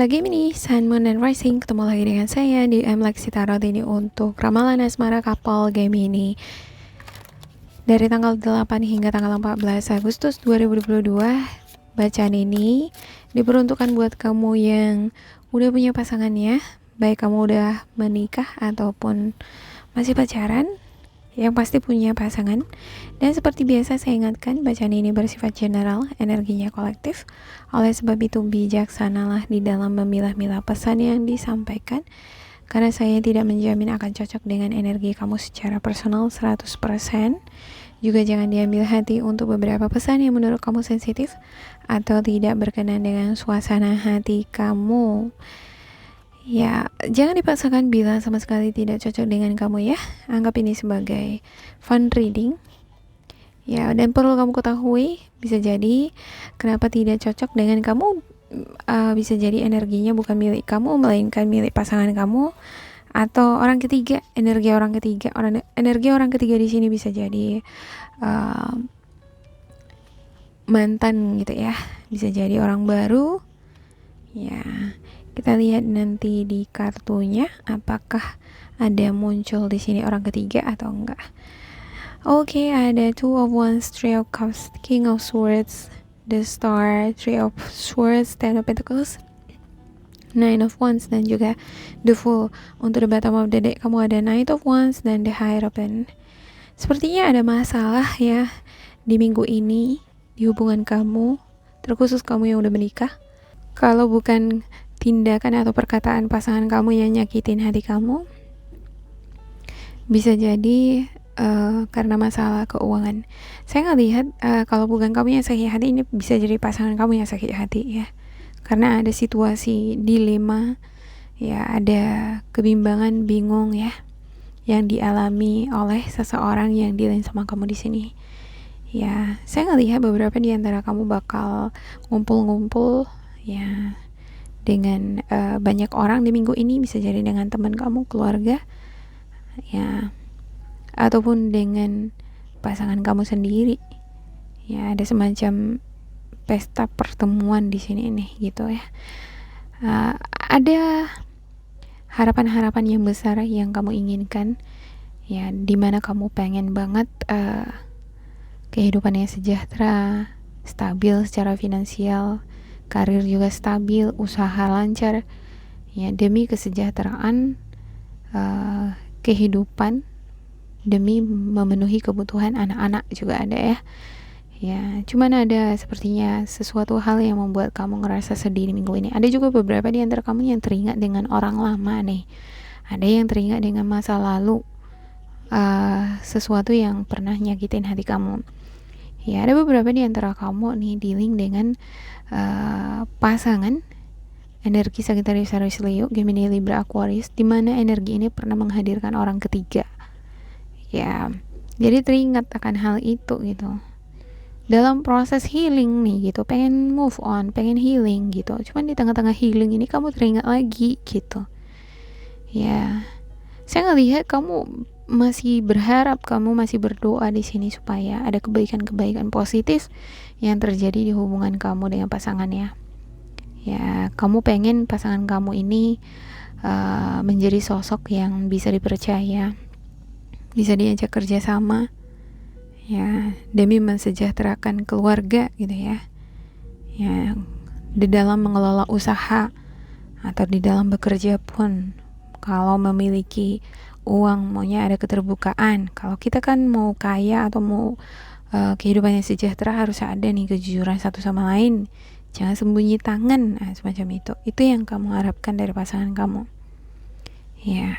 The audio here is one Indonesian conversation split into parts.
Lagi ini Sun, Moon, and Rising, ketemu lagi dengan saya di Lexi Tarot ini untuk ramalan asmara couple Gemini dari tanggal 8 hingga tanggal 14 Agustus 2022. Bacaan ini diperuntukkan buat kamu yang udah punya pasangannya, baik kamu udah menikah ataupun masih pacaran, yang pasti punya pasangan. Dan seperti biasa saya ingatkan, bacaan ini bersifat general, energinya kolektif. Oleh sebab itu bijaksanalah di dalam memilah-milah pesan yang disampaikan, karena saya tidak menjamin akan cocok dengan energi kamu secara personal 100%. Juga jangan diambil hati untuk beberapa pesan yang menurut kamu sensitif atau tidak berkenan dengan suasana hati kamu. Ya, jangan dipaksakan bila sama sekali tidak cocok dengan kamu ya. Anggap ini sebagai fun reading. Ya, dan perlu kamu ketahui, bisa jadi kenapa tidak cocok dengan kamu, bisa jadi energinya bukan milik kamu, melainkan milik pasangan kamu atau orang ketiga, energi orang ketiga di sini bisa jadi mantan gitu ya, bisa jadi orang baru. Ya, kita lihat nanti di kartunya apakah ada muncul di sini orang ketiga atau enggak. Oke, ada Two of Wands, Three of Cups, King of Swords, The Star, Three of Swords, Ten of Pentacles, Nine of Wands, dan juga The Fool. Untuk the bottom of the deck kamu ada Knight of Wands dan The Hierophant. Sepertinya ada masalah ya di minggu ini di hubungan kamu, terkhusus kamu yang udah menikah. Kalau bukan tindakan atau perkataan pasangan kamu yang nyakitin hati kamu, bisa jadi karena masalah keuangan. Saya ngelihat kalau bukan kamu yang sakit hati, ini bisa jadi pasangan kamu yang sakit hati ya, karena ada situasi dilema ya, ada kebimbangan, bingung ya, yang dialami oleh seseorang yang dealing sama kamu di sini. Ya, saya ngelihat beberapa di antara kamu bakal ngumpul-ngumpul ya dengan banyak orang di minggu ini, bisa jadi dengan teman kamu, keluarga ya, ataupun dengan pasangan kamu sendiri ya. Ada semacam pesta pertemuan di sini nih gitu ya. Ada harapan-harapan yang besar yang kamu inginkan ya, dimana kamu pengen banget kehidupannya sejahtera, stabil secara finansial, karir juga stabil, usaha lancar ya, demi kesejahteraan kehidupan, demi memenuhi kebutuhan anak-anak juga ada ya. Ya, cuman ada sepertinya sesuatu hal yang membuat kamu ngerasa sedih di minggu ini. Ada juga beberapa di antara kamu yang teringat dengan orang lama nih. Ada yang teringat dengan masa lalu, sesuatu yang pernah nyakitin hati kamu. Ya, ada beberapa di antara kamu nih dealing dengan pasangan energi Sagittarius, Aries, Leo, Gemini, Libra, Aquarius, di mana energi ini pernah menghadirkan orang ketiga. Ya, jadi teringat akan hal itu gitu. Dalam proses healing nih gitu, pengen move on, pengen healing gitu. Cuman di tengah-tengah healing ini kamu teringat lagi gitu. Ya, saya ngelihat kamu masih berharap, kamu masih berdoa di sini supaya ada kebaikan-kebaikan positif yang terjadi di hubungan kamu dengan pasangannya. Ya, kamu pengen pasangan kamu ini menjadi sosok yang bisa dipercaya, bisa diajak kerja sama ya, demi mensejahterakan keluarga gitu ya. Ya, di dalam mengelola usaha atau di dalam bekerja pun, kalau memiliki uang, maunya ada keterbukaan. Kalau kita kan mau kaya atau mau kehidupannya sejahtera, harus ada nih kejujuran satu sama lain, jangan sembunyi tangan, semacam itu yang kamu harapkan dari pasangan kamu ya.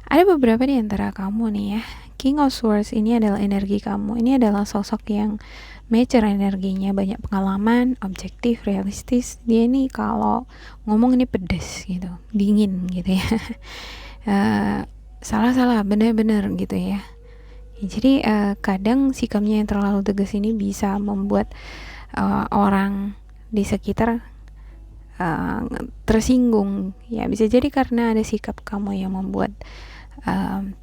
Ada beberapa di antara kamu nih ya, King of Swords ini adalah energi kamu. Ini adalah sosok yang mature energinya, banyak pengalaman, objektif, realistis. Dia ini kalau ngomong ini pedes gitu, dingin gitu ya. Salah-salah, benar-benar gitu ya. Jadi kadang sikapnya yang terlalu tegas ini bisa membuat orang di sekitar tersinggung ya. Bisa jadi karena ada sikap kamu yang membuat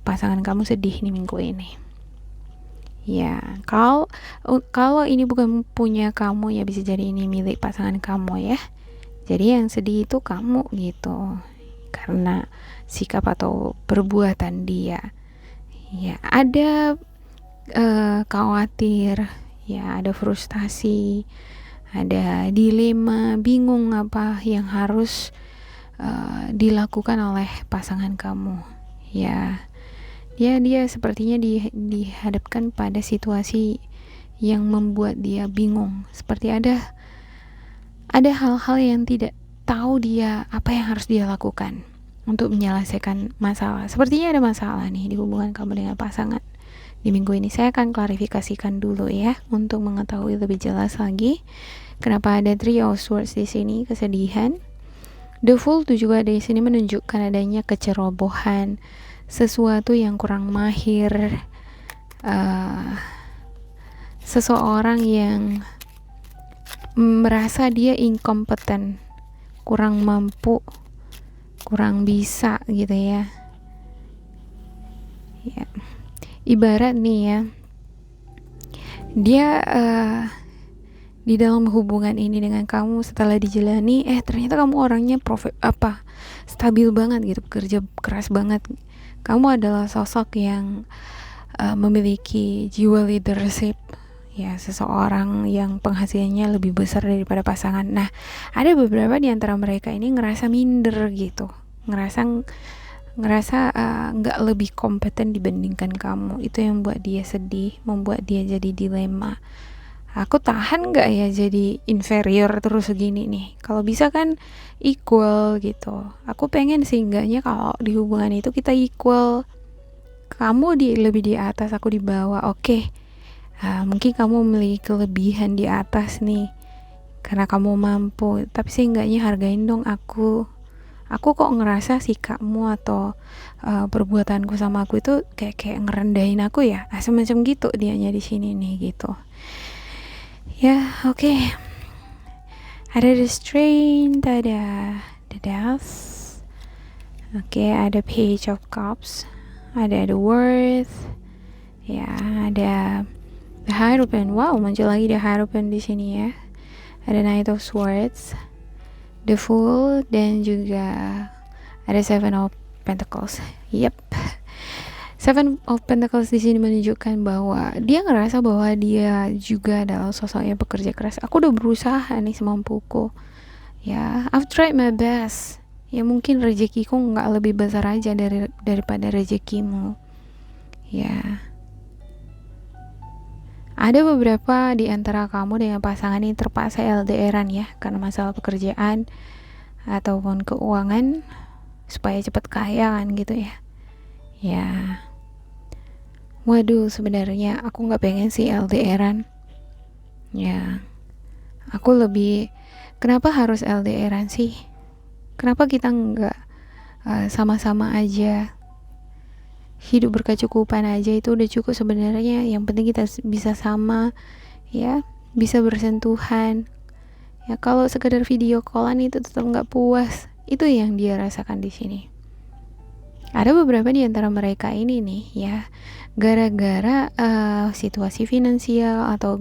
pasangan kamu sedih nih minggu ini ya. Kalau ini bukan punya kamu ya, bisa jadi ini milik pasangan kamu ya. Jadi yang sedih itu kamu gitu, karena sikap atau perbuatan dia. Ya ada khawatir, ya ada frustasi, ada dilema, bingung apa yang harus dilakukan oleh pasangan kamu. Ya, dia sepertinya dihadapkan pada situasi yang membuat dia bingung. Seperti ada hal-hal yang tidak tahu dia apa yang harus dia lakukan untuk menyelesaikan masalah. Sepertinya ada masalah nih di hubungan kamu dengan pasangan. Di minggu ini saya akan klarifikasikan dulu ya untuk mengetahui lebih jelas lagi kenapa ada Three of Swords di sini, kesedihan. The Fool itu juga di sini menunjukkan adanya kecerobohan, sesuatu yang kurang mahir, seseorang yang merasa dia inkompeten, kurang mampu, kurang bisa gitu ya. Ibarat nih ya, dia di dalam hubungan ini dengan kamu, setelah dijalani ternyata kamu orangnya stabil banget gitu, kerja keras banget. Kamu adalah sosok yang memiliki jiwa leadership, ya, seseorang yang penghasilannya lebih besar daripada pasangan. Nah, ada beberapa di antara mereka ini ngerasa minder gitu, ngerasa nggak lebih kompeten dibandingkan kamu. Itu yang membuat dia sedih, membuat dia jadi dilema. Aku tahan nggak ya jadi inferior terus segini nih? Kalau bisa kan equal gitu. Aku pengen sih enggaknya kalau di hubungan itu kita equal. Kamu lebih di atas, aku di bawah. Oke. Mungkin kamu memiliki kelebihan di atas nih karena kamu mampu, tapi seenggaknya hargain dong aku kok ngerasa sikapmu atau perbuatanku sama aku itu kayak ngerendahin aku ya, semacam gitu dianya di sini nih gitu ya. Oke. Ada the Strength, ada the Death, ada Page of Cups, ada the Worth, ya, ada the Hierophant. Wow, muncul lagi the Hierophant di sini ya. Ada Knight of Swords, the Fool, dan juga ada Seven of Pentacles. Seven of Pentacles di sini menunjukkan bahwa dia ngerasa bahwa dia juga adalah sosok yang bekerja keras. Aku udah berusaha nih semampuku. Ya, I've tried my best. Ya mungkin rezekiku nggak lebih besar aja daripada rezekimu. Ya. Ada beberapa di antara kamu dengan pasangan ini terpaksa LDRan ya, karena masalah pekerjaan ataupun keuangan supaya cepat kaya kan gitu ya. Ya. Waduh, sebenarnya aku nggak pengen sih LDRan. Ya. Aku lebih, kenapa harus LDRan sih? Kenapa kita nggak sama-sama aja? Hidup berkecukupan aja itu udah cukup sebenarnya. Yang penting kita bisa sama, ya, bisa bersentuhan. Ya, kalau sekedar video callan itu tetap nggak puas. Itu yang dia rasakan di sini. Ada beberapa di antara mereka ini nih ya, gara-gara situasi finansial atau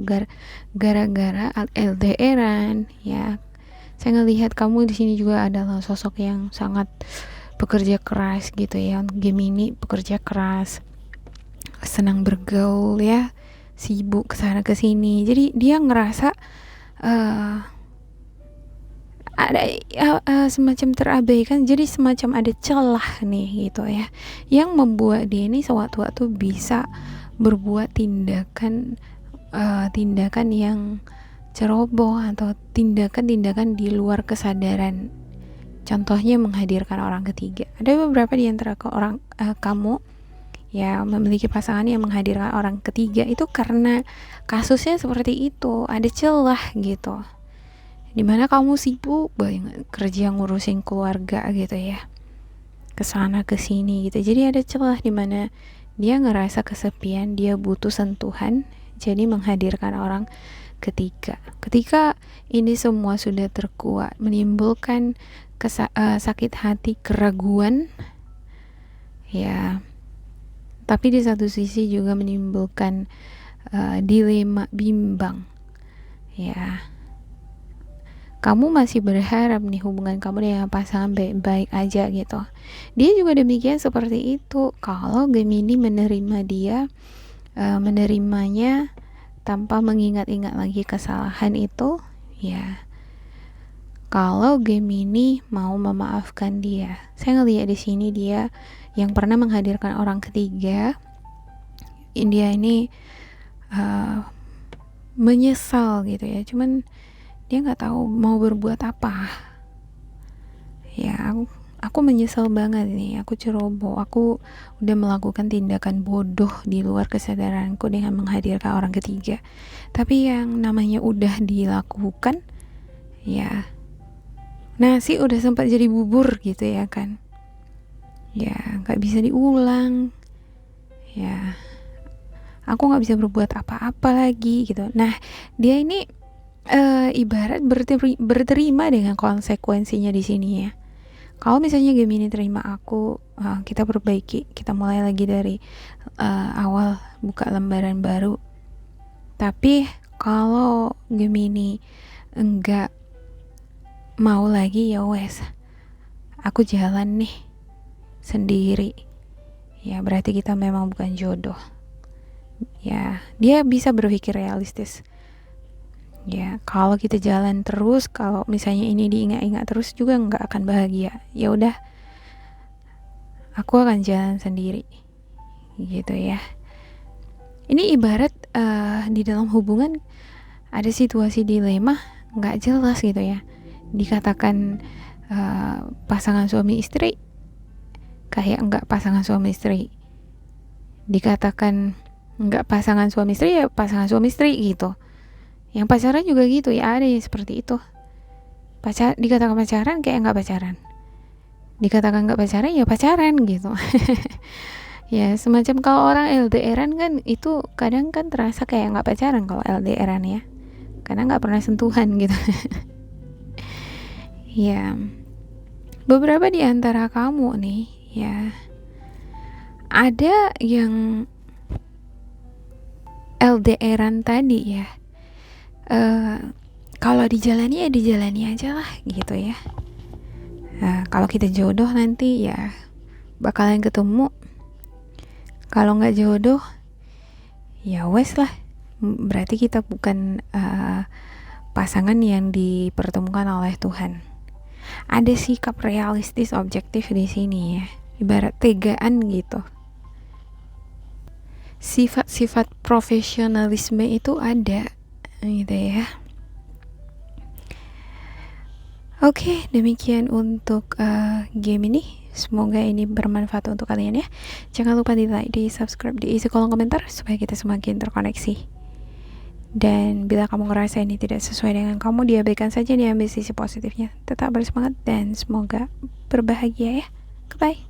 gara-gara LDRan ya. Saya ngelihat kamu di sini juga adalah sosok yang sangat pekerja keras gitu ya. Gemini pekerja keras, senang bergaul ya, sibuk kesana kesini. Jadi dia ngerasa ada semacam terabaikan, jadi semacam ada celah nih gitu ya, yang membuat dia ini sewaktu-waktu bisa berbuat tindakan yang ceroboh atau tindakan di luar kesadaran. Contohnya menghadirkan orang ketiga. Ada beberapa di antara kamu ya memiliki pasangan yang menghadirkan orang ketiga itu karena kasusnya seperti itu, ada celah gitu. Dimana kamu sibuk banget kerja ngurusin keluarga gitu ya, kesana kesini gitu. Jadi ada celah dimana dia ngerasa kesepian, dia butuh sentuhan, jadi menghadirkan orang ketiga. Ketika ini semua sudah terkuat, menimbulkan sakit hati, keraguan ya, tapi di satu sisi juga menimbulkan dilema, bimbang ya. kamu masih berharap nih hubungan kamu dengan pasangan baik-baik aja gitu. Dia juga demikian seperti itu. Kalau Gemini menerima dia, menerimanya tanpa mengingat-ingat lagi kesalahan itu, ya kalau Gemini mau memaafkan dia. Saya ngelihat di sini dia yang pernah menghadirkan orang ketiga, dia ini menyesal gitu ya, cuman dia nggak tahu mau berbuat apa. Ya aku menyesal banget nih, aku ceroboh, aku udah melakukan tindakan bodoh di luar kesadaranku dengan menghadirkan orang ketiga. Tapi yang namanya udah dilakukan, ya nasi udah sempat jadi bubur gitu ya kan, ya nggak bisa diulang, ya aku nggak bisa berbuat apa-apa lagi gitu. Nah dia ini ibarat berterima dengan konsekuensinya di sini ya. Kalau misalnya Gemini terima aku, kita perbaiki, kita mulai lagi dari awal, buka lembaran baru. Tapi kalau Gemini enggak mau lagi, ya wes, aku jalan nih sendiri, ya berarti kita memang bukan jodoh. Ya dia bisa berpikir realistis. Ya kalau kita jalan terus, kalau misalnya ini diingat-ingat terus juga nggak akan bahagia. Ya udah, aku akan jalan sendiri gitu ya. Ini ibarat di dalam hubungan ada situasi dilema nggak jelas gitu ya. Dikatakan pasangan suami istri, kayak nggak pasangan suami istri. Dikatakan nggak pasangan suami istri, ya pasangan suami istri gitu. Yang pacaran juga gitu ya, ada yang seperti itu. Dikatakan pacaran kayak nggak pacaran, dikatakan nggak pacaran ya pacaran gitu. Ya semacam kalau orang LDRan kan itu kadang kan terasa kayak nggak pacaran kalau LDRan ya, karena nggak pernah sentuhan gitu. Ya beberapa di antara kamu nih ya, ada yang LDRan tadi ya, kalau dijalani ya dijalani aja lah gitu ya. Kalau kita jodoh nanti ya bakalan ketemu. Kalau nggak jodoh, ya wes lah. Berarti kita bukan pasangan yang dipertemukan oleh Tuhan. Ada sikap realistis objektif di sini ya, ibarat tegaan gitu. Sifat-sifat profesionalisme itu ada gitu ya. Oke, demikian untuk Gemini. Semoga ini bermanfaat untuk kalian ya. Jangan lupa di like, di subscribe, di isi kolom komentar supaya kita semakin terkoneksi. Dan bila kamu ngerasa ini tidak sesuai dengan kamu, diabaikan saja, diambil sisi positifnya. Tetap bersemangat dan semoga berbahagia ya. Goodbye.